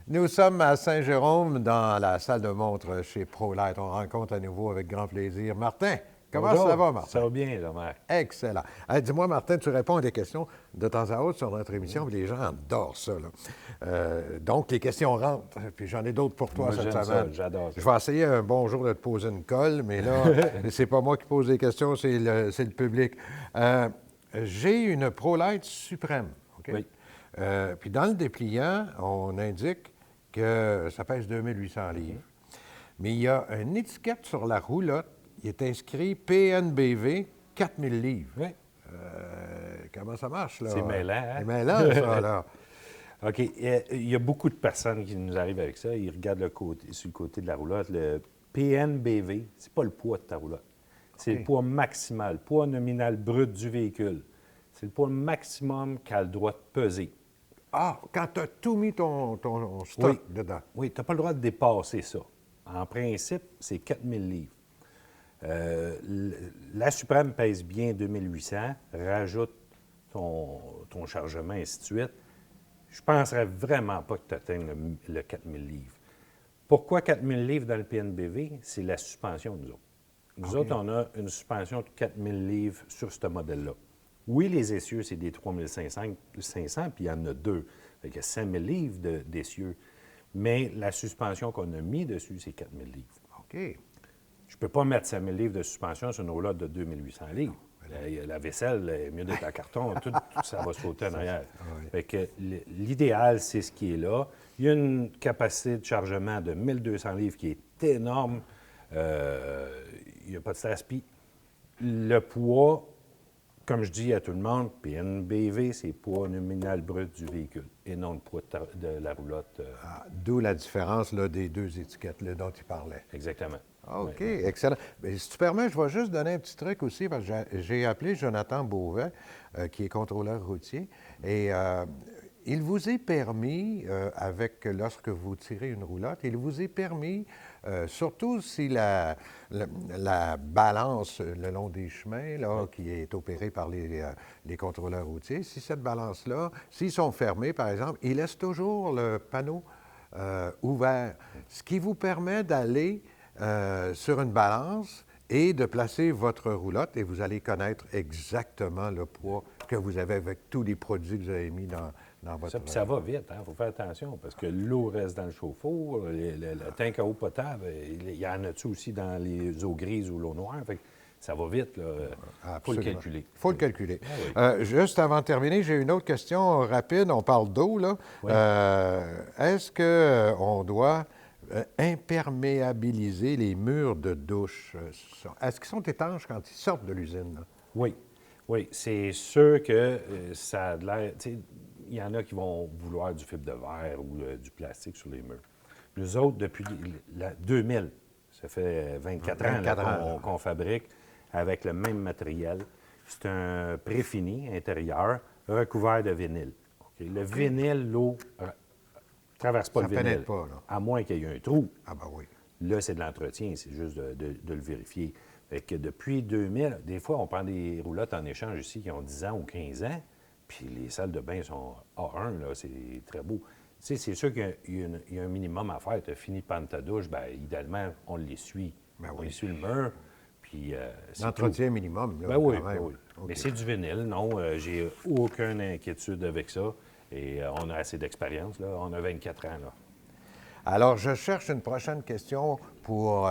Nous sommes à Saint-Jérôme, dans la salle de montre chez ProLight. On rencontre à nouveau avec grand plaisir Martin. Comment Bonjour, ça va, Martin? ça va bien, Jean-Marc. Excellent. Hey, dis-moi, Martin, tu réponds à des questions de temps à autre sur notre émission, puis les gens adorent ça. Là. Donc, les questions rentrent, puis j'en ai d'autres pour toi Moi, cette j'aime semaine. ça, j'adore ça. Je vais essayer un bon jour de te poser une colle, mais là, c'est pas moi qui pose des questions, c'est le public. J'ai une ProLight suprême. OK? Oui. Puis dans le dépliant, on indique que ça pèse 2800 livres. Mais il y a une étiquette sur la roulotte, il est inscrit PNBV 4000 livres. Oui. Comment ça marche, là? C'est mêlant, hein? C'est mêlant, ça, là. OK. Il y a beaucoup de personnes qui nous arrivent avec ça. Ils regardent sur le côté de la roulotte. Le PNBV, c'est pas le poids de ta roulotte. C'est OK. le poids maximal, poids nominal brut du véhicule. C'est le poids maximum qu'a le droit de peser. Ah, quand tu as tout mis ton stock Oui. dedans. Oui, tu n'as pas le droit de dépasser ça. En principe, c'est 4000 livres. La Suprême pèse bien 2800, rajoute ton chargement, et ainsi de suite. Je ne penserais vraiment pas que tu atteignes le 4000 livres. Pourquoi 4000 livres dans le PNBV? C'est la suspension, nous autres. Nous autres, on a une suspension de 4000 livres sur ce modèle-là. Oui, les essieux, c'est des 3500, puis il y en a deux. Fait qu'il y a 5000 livres d'essieux. Mais la suspension qu'on a mis dessus, c'est 4000 livres. OK. Je ne peux pas mettre 5000 livres de suspension sur une roulotte de 2800 livres. La vaisselle est mieux d'être en carton, tout ça va sauter en arrière. Oui. Fait que l'idéal, c'est ce qui est là. Il y a une capacité de chargement de 1200 livres qui est énorme. Il n'y a pas de stress. Puis le poids, comme je dis à tout le monde, PNBV, c'est poids nominal brut du véhicule et non le poids de la roulotte. D'où la différence là, des deux étiquettes là, dont tu parlais. Exactement. OK, Oui. excellent. Bien, si tu permets, je vais juste donner un petit truc aussi, parce que j'ai appelé Jonathan Beauvais, qui est contrôleur routier, et il vous est permis, lorsque vous tirez une roulotte, il vous est permis, surtout si la balance le long des chemins, là, qui est opérée par les contrôleurs routiers, si cette balance-là, s'ils sont fermés, par exemple, ils laissent toujours le panneau ouvert, ce qui vous permet d'aller sur une balance et de placer votre roulotte et vous allez connaître exactement le poids que vous avez avec tous les produits que vous avez mis dans votre... Ça va vite, il faut faire attention, parce que l'eau reste dans le chauffe-eau, le tank à eau potable, il y en a-tu aussi dans les eaux grises ou l'eau noire? Fait que ça va vite, il faut le calculer. Il faut le calculer. Ah oui. Juste avant de terminer, j'ai une autre question rapide. On parle d'eau, là. Oui. Est-ce qu'on doit imperméabiliser les murs de douche? Est-ce qu'ils sont étanches quand ils sortent de l'usine, là? Oui, oui, c'est sûr que ça a de l'air... tu sais, il y en a qui vont vouloir du fibre de verre ou du plastique sur les murs. Nous autres, depuis 2000, ça fait 24 ans, 24 ans. qu'on fabrique avec le même matériel. C'est un préfini intérieur recouvert de vinyle. OK? Le vinyle, l'eau ne traverse pas Ça le vinyle. pénètre pas, là. À moins qu'il y ait un trou. Ah ben oui. Là, c'est de l'entretien, c'est juste de le vérifier. Fait que depuis 2000, des fois, on prend des roulottes en échange ici qui ont 10 ans ou 15 ans, puis les salles de bain sont A1, là, c'est très beau. Tu sais, c'est sûr qu'il y a un minimum à faire. Tu as fini de prendre ta douche, bien, idéalement, on l'essuie. Ben On oui. essuie le mur, puis c'est L'entretien minimum, là, ben oui, quand même. ben oui. OK. Mais c'est du vinyle, non. J'ai aucune inquiétude avec ça. Et on a assez d'expérience, là. On a 24 ans, là. Alors, je cherche une prochaine question pour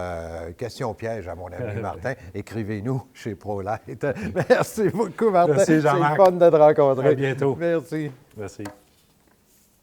question piège à mon ami Martin. Écrivez-nous chez ProLight. Merci beaucoup, Martin. Merci, Jean-Marc. C'est fun de te rencontrer. À bientôt. Merci. Merci.